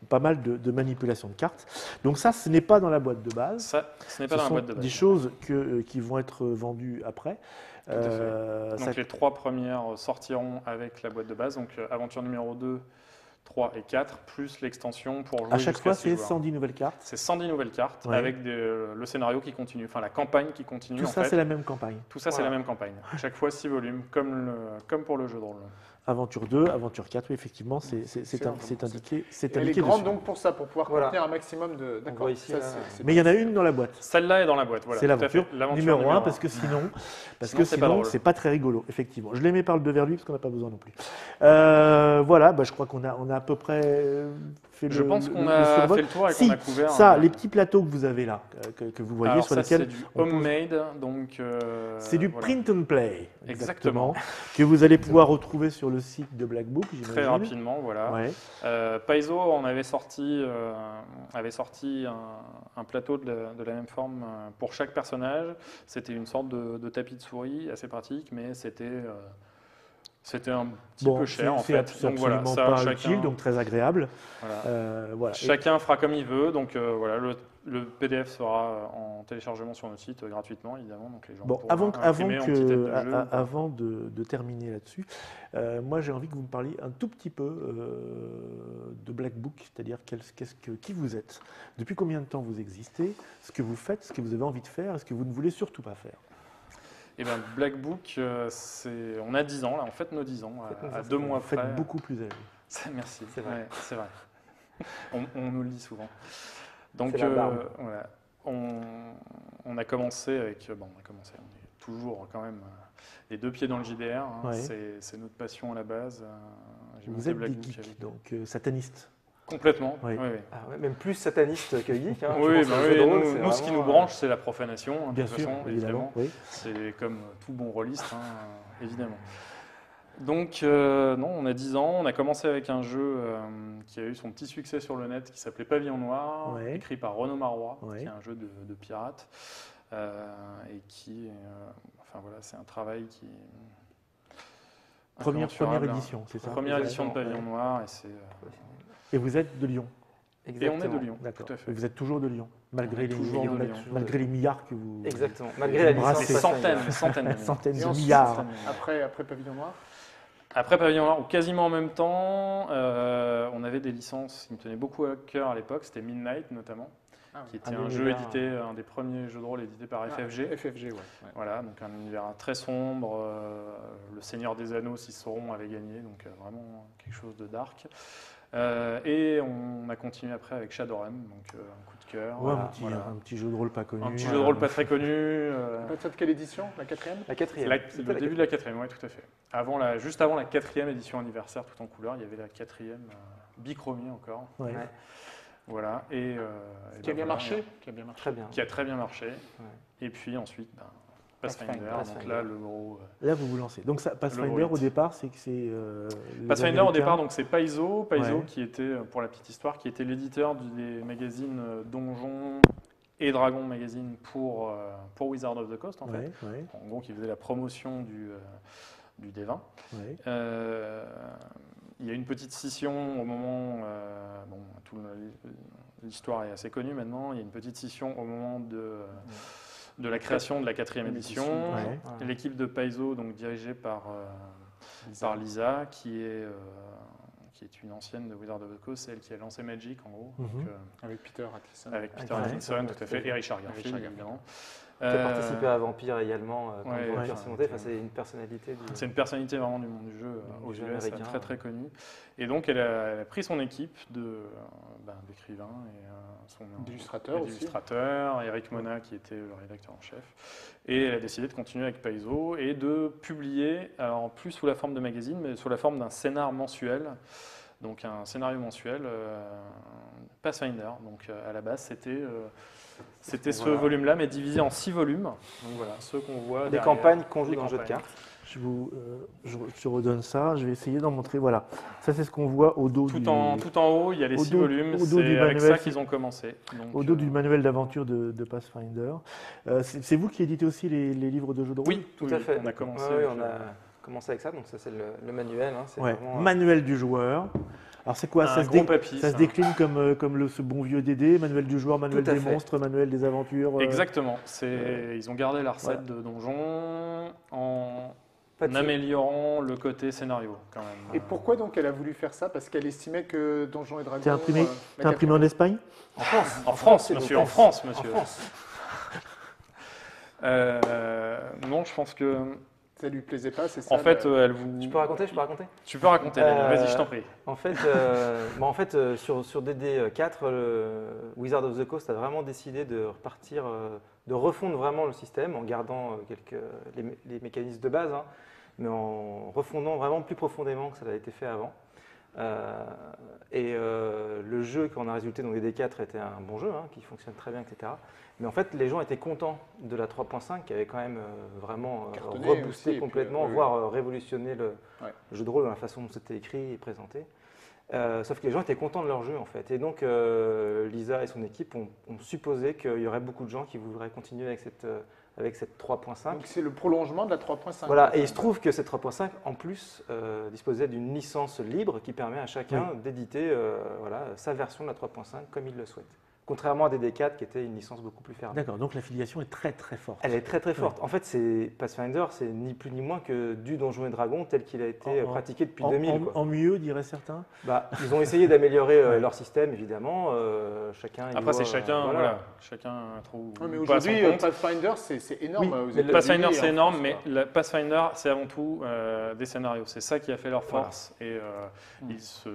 S1: pas mal de manipulations de cartes. Donc ça, ce n'est pas dans la boîte de base.
S2: Ça, ce n'est pas
S1: Ce
S2: dans la
S1: sont
S2: boîte de base.
S1: des choses qui vont être vendues après.
S2: à fait.
S1: Ça-
S2: Donc les 3 premières sortiront avec la boîte de base. Donc aventure numéro 2, 3 et 4, plus l'extension pour jouer
S1: à chaque
S2: jusqu'à
S1: fois,
S2: 6
S1: c'est
S2: joueurs.
S1: 110 nouvelles cartes.
S2: C'est 110 nouvelles cartes
S1: Ouais.
S2: avec le scénario qui continue, enfin la campagne qui continue.
S1: Tout
S2: en
S1: ça,
S2: fait.
S1: c'est la même campagne.
S2: Tout ça, c'est
S3: Voilà.
S2: la même campagne. Chaque fois 6 volumes, comme pour le jeu de rôle.
S1: Aventure 2, Aventure 4, oui, effectivement, c'est
S3: Excellent,
S1: indiqué. C'est
S3: Elle est
S1: indiqué
S3: grande
S1: dessus.
S3: donc pour ça, pour pouvoir
S4: Voilà.
S3: contenir un maximum de.
S4: On
S3: D'accord.
S4: voit ici,
S3: Ça,
S4: là.
S3: c'est
S1: Mais il y en a une dans la boîte.
S2: Celle-là est dans la boîte, voilà.
S1: C'est
S2: tout à fait.
S1: l'aventure numéro 1 parce que sinon,
S2: Sinon, c'est pas drôle.
S1: c'est pas très rigolo, effectivement. Je les mets par le devers lui parce qu'on n'a pas besoin non plus. Voilà, je crois qu'on a à peu près fait
S2: Je
S1: le
S2: pense qu'on
S1: le
S2: a
S1: survol.
S2: fait le tour et
S1: Si,
S2: qu'on a couvert.
S1: Ça, les petits plateaux que vous avez là, que vous voyez,
S2: Alors
S1: sur
S2: ça,
S1: lesquels
S2: c'est du
S1: on pose-
S2: homemade, donc.
S1: c'est du
S2: voilà.
S1: print and play,
S2: Exactement.
S1: que vous allez pouvoir retrouver sur le site de Black Book,
S2: Très
S1: j'imagine.
S2: rapidement, voilà.
S1: Ouais.
S2: Paizo en avait sorti un plateau de la même forme pour chaque personnage. C'était une sorte de tapis de souris assez pratique, mais c'était un petit
S1: Bon,
S2: peu cher en
S1: c'est
S2: fait.
S1: absolument
S2: Donc voilà, ça,
S1: pas
S2: chacun,
S1: utile, donc très agréable.
S2: voilà.
S1: Voilà.
S2: Chacun fera comme il veut. Donc voilà, le PDF sera en téléchargement sur notre site gratuitement, évidemment. Donc les gens
S1: Bon,
S2: pourront imprimer en petite tête de jeu.
S1: avant de terminer là-dessus, moi j'ai envie que vous me parliez un tout petit peu de Black Book, c'est-à-dire qui vous êtes, depuis combien de temps vous existez, ce que vous faites, ce que vous avez envie de faire, et ce que vous ne voulez surtout pas faire.
S2: Et bien, Black Book, on a 10 ans, là, on fête nos 10 ans, à 2 mois
S1: Vous faites
S2: près.
S1: beaucoup plus âgé.
S2: Merci,
S4: C'est vrai.
S2: ouais, c'est vrai. On nous le dit souvent. Donc,
S4: C'est la barbe.
S2: voilà, on a commencé avec, on est toujours quand même les 2 pieds dans le JDR, hein,
S1: Ouais.
S2: c'est notre passion à la base. J'ai
S1: Vous
S2: monté
S1: êtes
S2: Black
S1: des
S2: Book
S1: geeks,
S2: avec-
S1: donc satanistes.
S2: Complètement,
S1: Oui.
S2: oui, oui.
S4: Ah ouais, même plus sataniste que geek. Hein.
S2: Oui,
S4: Je pense
S2: bah
S4: que le
S2: oui,
S4: jeu de rôle,
S2: nous,
S4: c'est
S2: nous, ce qui
S4: vraiment,
S2: nous branche, c'est la profanation, hein, de
S1: Bien
S2: toute
S1: sûr,
S2: façon,
S1: évidemment. Oui.
S2: C'est comme tout bon rôliste, hein, évidemment. Donc, non, on a 10 ans, on a commencé avec un jeu qui a eu son petit succès sur le net, qui s'appelait Pavillon Noir,
S1: Ouais.
S2: écrit par Renaud Marois,
S1: Ouais.
S2: qui est un jeu de pirates, et qui, enfin voilà, c'est un travail qui est
S1: Première
S2: incommensurable, hein.
S1: édition, c'est ça.
S2: Première édition de
S4: Exactement,
S2: Pavillon Noir, et c'est...
S1: Et vous êtes de Lyon.
S2: Et on est
S4: Exactement.
S2: de Lyon,
S1: D'accord.
S2: tout à fait.
S1: Et vous êtes toujours de Lyon, malgré
S2: est
S1: les
S2: toujours de Lyon.
S1: malgré les milliards que vous.
S4: Exactement. Malgré la
S1: Brassé.
S4: licence.
S2: Des
S4: Pathfinder.
S2: centaines de millions.
S1: Centaines
S3: Et
S1: de
S3: ensuite,
S1: milliards.
S3: Après Pavillon Noir.
S2: Après Pavillon Noir, ou quasiment en même temps, on avait des licences qui me tenaient beaucoup à cœur à l'époque, c'était Midnight notamment,
S3: Ah,
S2: qui était
S4: Un
S2: un jeu
S4: univers.
S2: édité, un des premiers jeux de rôle édités par FFG.
S3: FFG, ouais.
S2: Voilà, donc un univers très sombre, le Seigneur des Anneaux, Sauron avait gagné, donc vraiment quelque chose de dark. Et on a continué après avec Shadowrun, donc un coup de cœur.
S1: Ouais,
S2: voilà.
S1: un petit jeu de rôle pas connu.
S2: Un petit jeu de rôle pas très connu.
S3: Peut-être quelle édition? La 4e?
S4: La quatrième.
S2: Le début de la 4e, oui, tout à fait. Juste avant la 4e édition anniversaire, tout en couleur, il y avait la 4e bichromie encore.
S1: Ouais.
S4: Ouais.
S2: Voilà. Et
S3: Qui a bien
S2: voilà,
S3: marché? Qui a bien marché.
S4: Très bien.
S2: Qui a très bien marché. Et puis ensuite, Pathfinder.
S4: Pathfinder.
S2: Donc là, le gros.
S1: Là, vous vous lancez. Donc, ça, Pathfinder,
S2: gros hit.
S1: au départ, c'est que c'est. les
S2: Pathfinder, au
S1: Américains.
S2: départ, donc c'est Paizo,
S1: Ouais.
S2: qui était, pour la petite histoire, qui était l'éditeur des magazines Donjons et Dragons Magazine pour Wizard of the Coast, en fait.
S1: Ouais, ouais,
S2: En gros, qui faisait la promotion du D20.
S1: ouais.
S2: Il y a une petite scission au moment, l'histoire est assez connue maintenant, il y a une petite scission au moment de la création de la 4e édition.
S1: Ouais.
S2: L'équipe de Paizo, donc dirigée par Lisa, qui est une ancienne de Wizard of the Coast, c'est elle qui a lancé Magic en gros. Donc,
S3: Avec Peter Atkinson.
S2: avec Peter
S1: Ouais.
S2: Atkinson, tout à fait, et Richard Garfield, évidemment.
S4: Qui a participé à Vampire également, quand
S2: ouais,
S4: Vampire
S2: ouais.
S4: s'est monté. Enfin, c'est une personnalité du...
S2: C'est une personnalité vraiment du monde du jeu aux
S4: Du
S2: US,
S4: jeu américain,
S2: très très
S4: ouais.
S2: connue. Et donc elle a pris son équipe d'écrivains et son
S3: D'illustrateurs aussi.
S2: illustrateur, Eric Mona qui était le rédacteur en chef. Et elle a décidé de continuer avec Paizo et de publier, alors plus sous la forme de magazine, mais sous la forme d'un scénar mensuel. Donc un scénario mensuel, Pathfinder. Donc à la base c'était ce
S4: Voilà.
S2: volume-là, mais divisé en 6 volumes. Donc voilà, ceux qu'on voit
S4: Des
S2: derrière.
S4: campagnes qu'on joue
S2: Des
S4: dans le jeu de
S2: campagnes.
S4: cartes.
S1: Je redonne ça, je vais essayer d'en montrer. Voilà, ça c'est ce qu'on voit au dos
S2: Tout en haut, il y a les
S1: au
S2: 6
S1: dos-
S2: volumes,
S1: au dos du
S2: c'est avec
S1: manuel,
S2: ça qu'ils ont commencé. Donc,
S1: au dos du manuel d'aventure de Pathfinder. C'est vous qui éditez aussi les livres de jeux de rôle?
S2: Oui,
S4: Tout à fait.
S2: On a commencé.
S4: Ouais,
S2: avec
S4: on a commencé avec ça, donc ça c'est le manuel. Hein, c'est
S1: Ouais.
S4: vraiment,
S1: Manuel du joueur. Alors c'est quoi?
S2: un
S1: Ça se,
S2: gros papier.
S1: ça se
S2: ça.
S1: décline comme ce bon vieux DD, manuel du joueur, manuel
S4: Tout à
S1: des
S4: fait.
S1: monstres, manuel des aventures.
S2: Exactement. Ils ont gardé la recette de donjon en
S4: pas de souci.
S2: améliorant le côté scénario quand même.
S3: Et pourquoi donc elle a voulu faire ça? Parce qu'elle estimait que Donjons et Dragons...
S1: T'es imprimé,
S3: la
S1: t'es imprimé en Espagne?
S4: En France.
S2: En France,
S4: s'il vous
S2: monsieur.
S4: plaît.
S2: En France,
S4: En
S2: monsieur.
S4: France.
S2: Non, je pense que
S3: Ça lui plaisait pas, c'est ça?
S2: en fait, elle vous.
S4: Je peux raconter? Je peux raconter?
S2: Tu peux raconter. Daniel. Vas-y, je t'en prie.
S4: En fait, sur DD4, Wizard of the Coast a vraiment décidé de repartir, de refondre vraiment le système en gardant les mécanismes de base, hein, mais en refondant vraiment plus profondément que ça a été fait avant. Le jeu qui en a résulté, donc DD4, était un bon jeu, hein, qui fonctionne très bien, etc. Mais en fait, les gens étaient contents de la 3.5 qui avait quand même vraiment
S3: Cartonné
S4: reboosté
S3: aussi, et puis,
S4: complètement,
S3: oui.
S4: voire révolutionné le
S3: Ouais.
S4: jeu de rôle dans la façon dont c'était écrit et présenté. Sauf que les gens étaient contents de leur jeu en fait. Et donc Lisa et son équipe ont supposé qu'il y aurait beaucoup de gens qui voudraient continuer avec cette 3.5.
S3: Donc c'est le prolongement de la 3.5.
S4: Voilà, et il se trouve que cette 3.5 en plus disposait d'une licence libre qui permet à chacun d'éditer sa version de la 3.5 comme il le souhaite. Contrairement à DD4 qui était une licence beaucoup plus fermée.
S1: D'accord, donc l'affiliation est très très forte.
S4: Elle est très très forte. En fait, Pathfinder, c'est ni plus ni moins que du Donjons et Dragons tel qu'il a été pratiqué depuis 2000. Quoi.
S1: En mieux, diraient certains.
S4: Ils ont essayé d'améliorer leur système, évidemment. Chacun.
S2: Après, c'est chacun, voilà, chacun trouve.
S3: Ouais, mais
S2: pas son
S3: aujourd'hui,
S2: compte.
S3: Pathfinder, c'est énorme.
S1: Oui,
S3: aux
S4: mais
S3: États-Unis
S2: Pathfinder,
S3: et
S2: c'est
S3: en
S2: énorme,
S3: France,
S2: mais
S3: quoi.
S2: la Pathfinder, c'est avant tout des scénarios. C'est ça qui a fait leur force. Et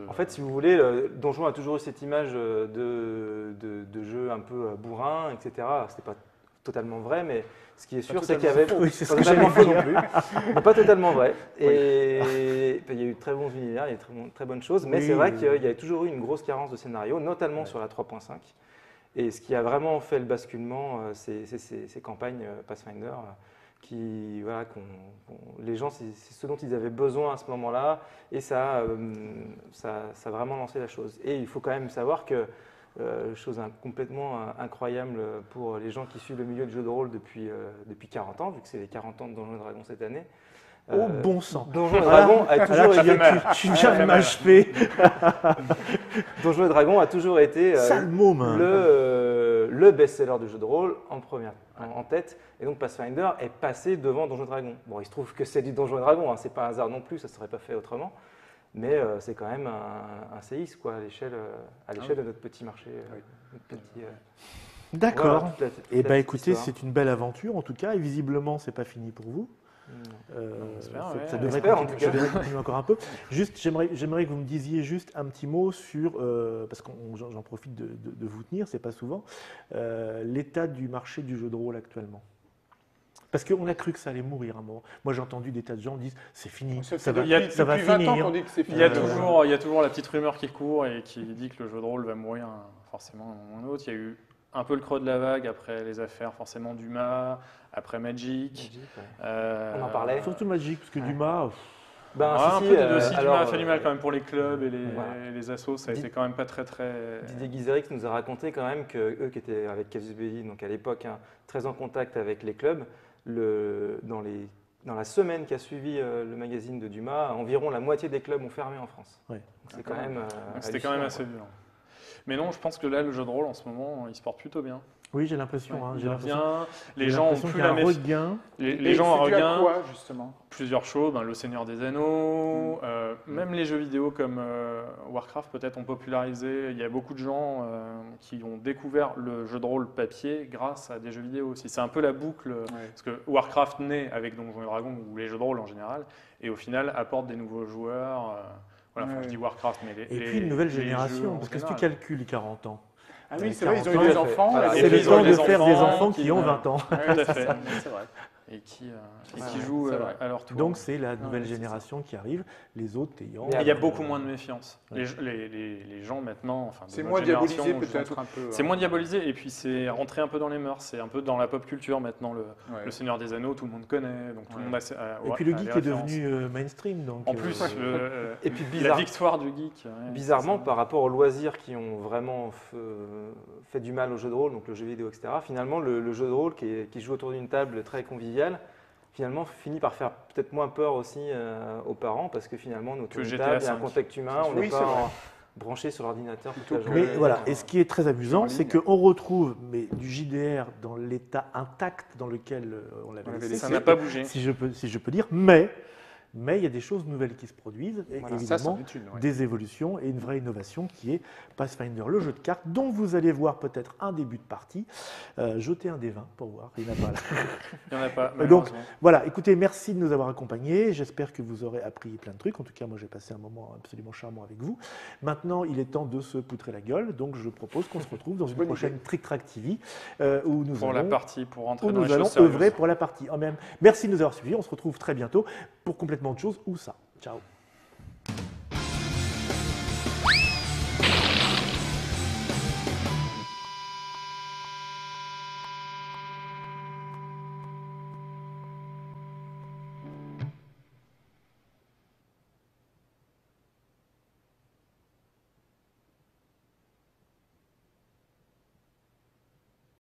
S4: En fait, si vous voulez, Donjon a toujours eu cette image de jeu un peu bourrin, etc. C'était pas totalement vrai, mais ce qui est sûr, c'est qu'il y avait.
S1: Oui, c'est ce
S4: Pas
S1: que
S4: totalement
S1: j'allais
S4: faux non
S1: dire.
S4: plus, mais pas totalement vrai. Et il y a eu de très bons univers, il y a eu de très bonnes choses, mais
S1: Oui,
S4: c'est vrai
S1: oui.
S4: qu'il y a toujours eu une grosse carence de scénario, notamment sur la 3.5. Et ce qui a vraiment fait le basculement, c'est ces campagnes Pathfinder les gens, c'est ce dont ils avaient besoin à ce moment-là, et ça a vraiment lancé la chose. Et il faut quand même savoir que chose complètement incroyable pour les gens qui suivent le milieu du jeu de rôle depuis 40 ans, vu que c'est les 40 ans de Donjons et Dragons cette année.
S1: Au bon sang.
S4: Donjons et Dragons a toujours
S1: Là,
S4: été,
S1: tu viens de m'achever.
S4: Donjons et Dragons a toujours été
S1: Sale môme.
S4: le best-seller du jeu de rôle en tête. Et donc Pathfinder est passé devant Donjons et Dragons. Bon, il se trouve que c'est du Donjons et Dragons, hein, c'est pas un hasard non plus, ça ne serait pas fait autrement. Mais c'est quand même un séisme quoi, à l'échelle de notre petit marché. Notre petit,
S1: D'accord.
S4: voilà, toute la
S1: Eh bien,
S4: petite
S1: écoutez,
S4: histoire.
S1: c'est une belle aventure en tout cas, et visiblement, c'est pas fini pour vous.
S2: espère,
S1: Ça-
S2: ouais.
S1: ça devrait
S4: J'espère, en
S1: continuer,
S4: tout cas.
S1: ça devrait continuer encore un peu. Juste, j'aimerais que vous me disiez juste un petit mot sur, parce que j'en profite de vous tenir, c'est pas souvent, l'état du marché du jeu de rôle actuellement. Parce qu'on a cru que ça allait mourir à un moment. Moi, j'ai entendu des tas de gens dire c'est fini,
S3: Ça
S1: ça
S3: fait
S1: va,
S3: depuis,
S1: ça va
S3: depuis 20 ans
S1: finir.
S3: qu'on dit que c'est fini.
S2: Il y a toujours la petite rumeur qui court et qui dit que le jeu de rôle va mourir forcément à un moment ou à un autre. Il y a eu un peu le creux de la vague après les affaires forcément Dumas, après Magic.
S4: On en parlait.
S1: Surtout Magic, parce que Dumas,
S2: Un peu des deux aussi. Dumas
S4: alors,
S2: a fait du mal quand même pour les clubs et
S4: voilà.
S2: les assos. Ça a été quand même pas très très.
S4: Didier Guizerix nous a raconté quand même que eux qui étaient avec Casus Belli, donc à l'époque très en contact avec les clubs, dans la semaine qui a suivi le magazine de Dumas, environ la moitié des clubs ont fermé en France.
S1: Ouais.
S4: Donc c'est quand même.
S2: C'était quand même
S4: hallucinant,
S2: assez
S4: quoi.
S2: violent. Mais non, je pense que là, le jeu de rôle, en ce moment, il se porte plutôt bien.
S1: Oui, j'ai l'impression. Hein,
S2: Il
S1: j'ai l'impression
S2: revient, les
S1: j'ai
S2: gens ont
S1: l'impression
S2: plus
S1: qu'il y a
S2: la
S1: un
S2: méfiance.
S1: regain.
S2: Les gens ont un
S3: c'est dû à
S2: regain.
S3: quoi, justement?
S2: Plusieurs choses, le Seigneur des Anneaux, même les jeux vidéo comme Warcraft peut-être ont popularisé. Il y a beaucoup de gens qui ont découvert le jeu de rôle papier grâce à des jeux vidéo aussi. C'est un peu la boucle, parce que Warcraft naît avec Donjons et Dragons ou les jeux de rôle en général, et au final apporte des nouveaux joueurs. Voilà, je dis Warcraft, mais
S1: Et puis une nouvelle
S2: les jeux
S1: génération,
S2: en
S1: parce que si tu
S2: général.
S1: calcules 40 ans,
S3: Ah oui, c'est vrai, ils ont eu
S1: 40
S3: des
S1: ans,
S3: enfants.
S4: voilà.
S3: et
S1: c'est
S3: puis
S1: le
S3: ils ont
S1: temps
S3: eu
S1: de
S3: des
S1: faire des
S2: enfants
S1: enfants
S2: qui,
S1: qui ont 20 ans.
S3: Ouais,
S2: Tout à
S3: c'est
S2: fait.
S3: ça, c'est vrai.
S2: Et qui
S3: Ouais,
S2: jouent
S3: c'est vrai.
S2: à leur tour.
S1: Donc c'est la nouvelle
S3: c'est ça.
S1: génération qui arrive, les autres ayant...
S2: Et il y a beaucoup moins de méfiance.
S1: Ouais.
S2: Les gens maintenant, enfin, de
S3: C'est
S2: notre
S3: moins
S2: génération,
S3: diabolisé
S2: jouent
S3: peut-être
S2: tout.
S3: un peu.
S2: C'est moins diabolisé et puis c'est rentré un peu dans les mœurs, c'est un peu dans la pop culture maintenant.
S3: Ouais.
S2: Le Seigneur des Anneaux, tout le monde connaît, donc tout le monde a.
S1: Et puis le
S2: a les
S1: geek est
S2: références.
S1: devenu mainstream. Donc,
S2: En plus,
S4: Et puis
S2: la victoire du geek.
S4: bizarrement, par rapport aux loisirs qui ont vraiment fait du mal au jeu de rôle, donc le jeu vidéo, etc., finalement, le jeu de rôle qui se joue autour d'une table très conviviale, finalement finit par faire peut-être moins peur aussi aux parents, parce que finalement, autour d'une
S2: GTA
S4: table, il y a un
S2: 5.
S4: contact humain, on
S3: Oui,
S4: n'est
S3: c'est vrai.
S4: pas branché sur l'ordinateur toute la
S3: Plutôt que-
S4: journée.
S1: Mais voilà, et ce qui est très amusant,
S3: en
S1: c'est
S3: ligne.
S1: qu'on retrouve du JDR dans l'état intact dans lequel on l'avait
S3: On l'avait
S1: laissé,
S2: Ça n'a pas bougé.
S1: si je peux dire, mais il y a des choses nouvelles qui se produisent, et
S3: Voilà, ça, c'en
S1: évidemment
S3: est une, ouais.
S1: des évolutions et une vraie innovation qui est Pathfinder, le jeu de cartes, dont vous allez voir peut-être un début de partie. Jetez un des 20 pour voir, il n'y en a pas là.
S2: Il n'y en a pas.
S1: Donc,
S2: malheureusement.
S1: Voilà, écoutez, merci de nous avoir accompagnés. J'espère que vous aurez appris plein de trucs. En tout cas, moi, j'ai passé un moment absolument charmant avec vous. Maintenant, il est temps de se poutrer la gueule. Donc, je propose qu'on se retrouve dans une
S3: Bonne
S1: prochaine
S3: idée.
S1: Trick Track TV où nous
S2: Pour la
S1: allons,
S2: partie, pour rentrer
S1: où
S2: dans les
S1: nous allons
S2: choses sérieuses.
S1: œuvrer pour la partie. En même. Merci de nous avoir suivis. On se retrouve très bientôt pour complètement autre chose ou ça. Ciao.